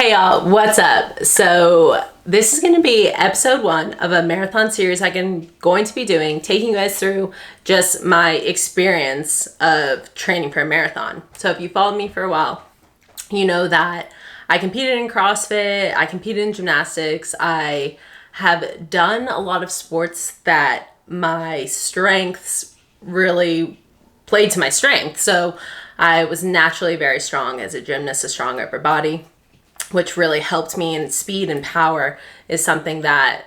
Hey y'all, what's up? So this is going to be episode 1 of a marathon series I'm going to be doing, taking you guys through just my experience of training for a marathon. So if you followed me for a while, you know that I competed in CrossFit, I competed in gymnastics, I have done a lot of sports that my strengths really played to my strength. So I was naturally very strong as a gymnast, a strong upper body, which really helped me, and speed and power is something that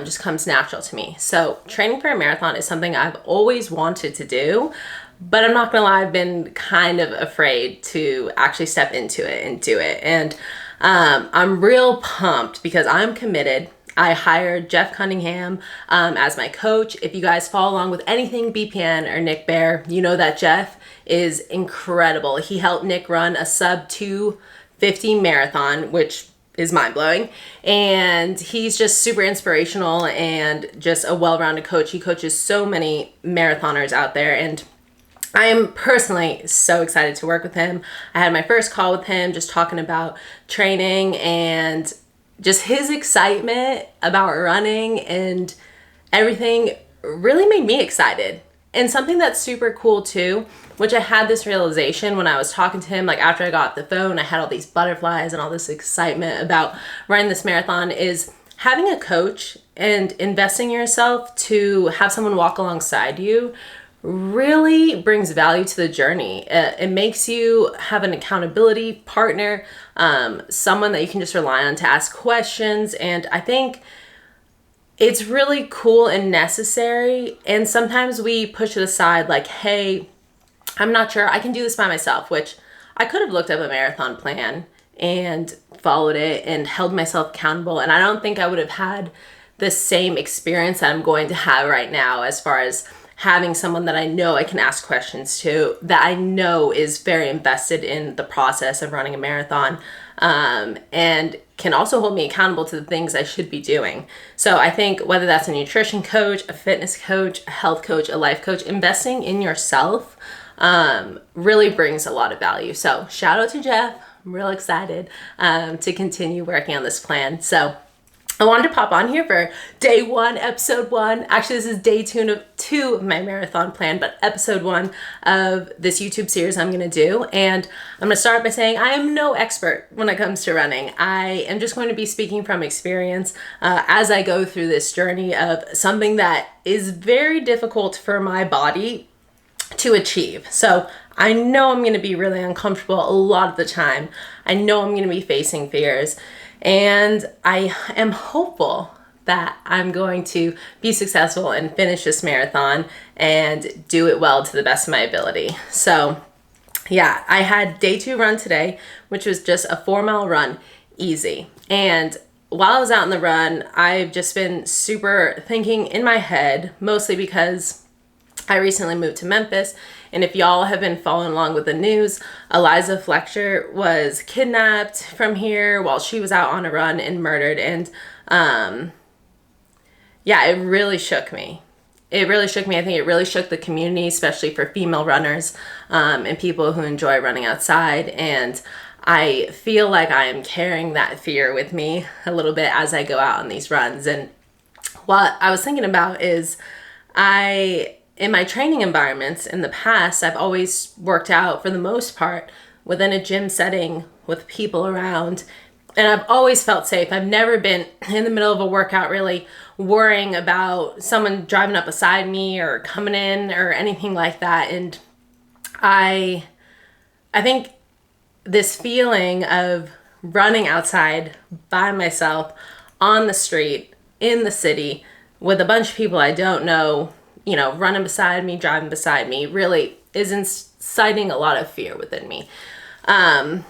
just comes natural to me. So training for a marathon is something I've always wanted to do, but I'm not gonna lie, I've been kind of afraid to actually step into it and do it. And I'm real pumped because I'm committed. I hired Jeff Cunningham as my coach. If you guys follow along with anything BPN or Nick Bear, you know that Jeff is incredible. He helped Nick run a sub 2:50 marathon, which is mind-blowing. And he's just super inspirational and just a well-rounded coach. He coaches so many marathoners out there, and I am personally so excited to work with him. I had my first call with him just talking about training, and just his excitement about running and everything really made me excited. And something that's super cool too, which I had this realization when I was talking to him, like after I got the phone, I had all these butterflies and all this excitement about running this marathon, is having a coach and investing in yourself to have someone walk alongside you really brings value to the journey. It makes you have an accountability partner, someone that you can just rely on to ask questions. And I think it's really cool and necessary. And sometimes we push it aside like, hey, I'm not sure I can do this by myself, which I could have looked up a marathon plan and followed it and held myself accountable. And I don't think I would have had the same experience that I'm going to have right now, as far as having someone that I know I can ask questions to, that I know is very invested in the process of running a marathon, and can also hold me accountable to the things I should be doing. So I think whether that's a nutrition coach, a fitness coach, a health coach, a life coach, investing in yourself really brings a lot of value. So shout out to Jeff. I'm real excited to continue working on this plan. So I wanted to pop on here for day 1, episode 1. Actually, this is day 2 of my marathon plan, but episode 1 of this YouTube series I'm going to do. And I'm going to start by saying I am no expert when it comes to running. I am just going to be speaking from experience as I go through this journey of something that is very difficult for my body to achieve. So I know I'm going to be really uncomfortable a lot of the time. I know I'm going to be facing fears. And I am hopeful that I'm going to be successful and finish this marathon and do it well to the best of my ability. So yeah, I had day 2 run today, which was just a 4-mile run, easy. And while I was out on the run, I've just been super thinking in my head, mostly because I recently moved to Memphis, and if y'all have been following along with the news, Eliza Fletcher was kidnapped from here while she was out on a run and murdered. And yeah, it really shook me. It really shook me. I think it really shook the community, especially for female runners and people who enjoy running outside. And I feel like I am carrying that fear with me a little bit as I go out on these runs. And what I was thinking about is in my training environments in the past, I've always worked out for the most part within a gym setting with people around, and I've always felt safe. I've never been in the middle of a workout really worrying about someone driving up beside me or coming in or anything like that. And I think this feeling of running outside by myself on the street in the city with a bunch of people I don't know, you know, running beside me, driving beside me, really is inciting a lot of fear within me. And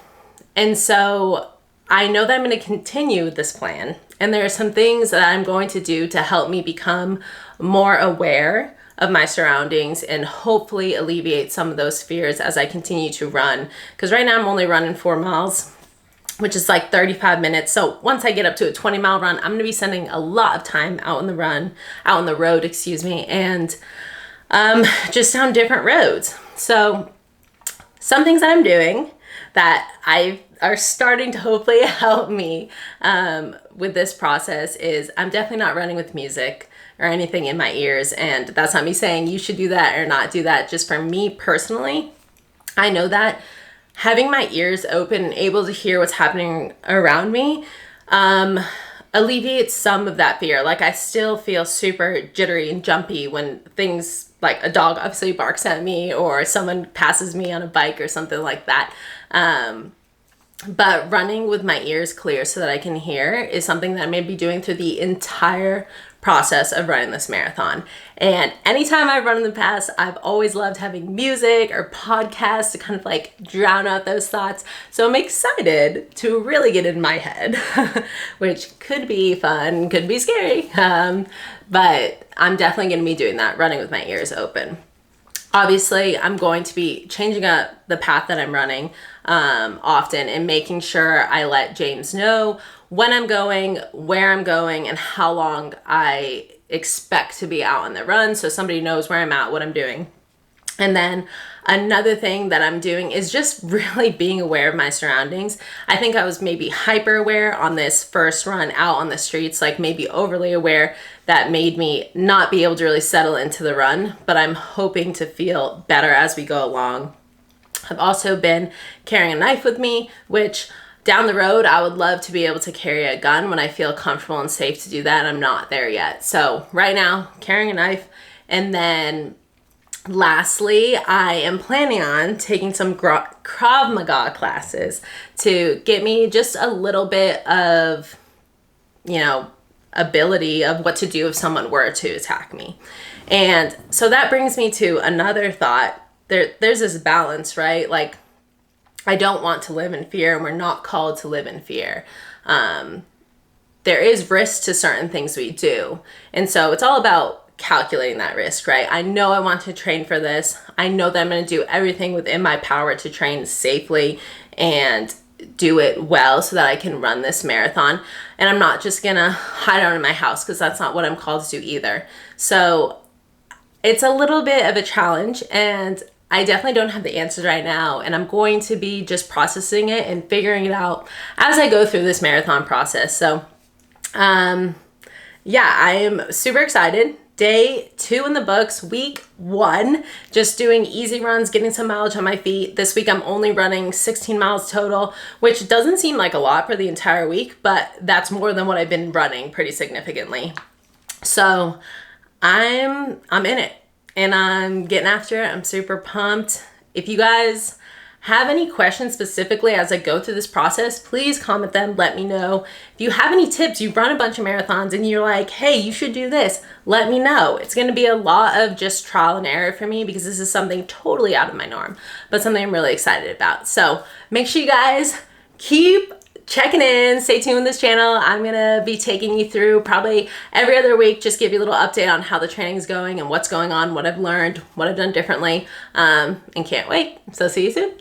so I know that I'm going to continue with this plan. And there are some things that I'm going to do to help me become more aware of my surroundings and hopefully alleviate some of those fears as I continue to run. Because right now I'm only running 4 miles, which is like 35 minutes. So once I get up to a 20-mile run, I'm going to be spending a lot of time out on the road, and just down different roads. So some things I'm doing that I are starting to hopefully help me with this process is I'm definitely not running with music or anything in my ears. And that's not me saying you should do that or not do that. Just for me personally, I know that having my ears open and able to hear what's happening around me alleviates some of that fear. Like I still feel super jittery and jumpy when things like a dog obviously barks at me or someone passes me on a bike or something like that. But running with my ears clear so that I can hear is something that I'm going to be doing through the entire process of running this marathon. And anytime I've run in the past, I've always loved having music or podcasts to kind of like drown out those thoughts. So I'm excited to really get in my head, which could be fun, could be scary. But I'm definitely going to be doing that, running with my ears open. Obviously, I'm going to be changing up the path that I'm running often and making sure I let James know when I'm going, where I'm going, and how long I expect to be out on the run so somebody knows where I'm at, what I'm doing. And then another thing that I'm doing is just really being aware of my surroundings. I think I was maybe hyper aware on this first run out on the streets, like maybe overly aware. That made me not be able to really settle into the run, but I'm hoping to feel better as we go along. I've also been carrying a knife with me, which down the road, I would love to be able to carry a gun when I feel comfortable and safe to do that. I'm not there yet. So right now, carrying a knife. And then lastly, I am planning on taking some Krav Maga classes to get me just a little bit of, ability of what to do if someone were to attack me. And so that brings me to another thought. There's this balance, right? Like, I don't want to live in fear, and we're not called to live in fear. There is risk to certain things we do. And so it's all about calculating that risk, right? I know I want to train for this. I know that I'm going to do everything within my power to train safely and do it well so that I can run this marathon. And I'm not just going to hide out in my house because that's not what I'm called to do either. So it's a little bit of a challenge, and I definitely don't have the answers right now, and I'm going to be just processing it and figuring it out as I go through this marathon process. So, I am super excited. Day 2 in the books, week 1, just doing easy runs, getting some mileage on my feet. This week I'm only running 16 miles total, which doesn't seem like a lot for the entire week, but that's more than what I've been running pretty significantly. So I'm in it. And I'm getting after it. I'm super pumped. If you guys have any questions specifically as I go through this process, please comment them. Let me know. If you have any tips, you've run a bunch of marathons and you're like, hey, you should do this, let me know. It's going to be a lot of just trial and error for me because this is something totally out of my norm, but something I'm really excited about. So make sure you guys keep checking in, stay tuned with this channel. I'm gonna be taking you through probably every other week, just give you a little update on how the training is going and what's going on, what I've learned, what I've done differently, and can't wait. So see you soon.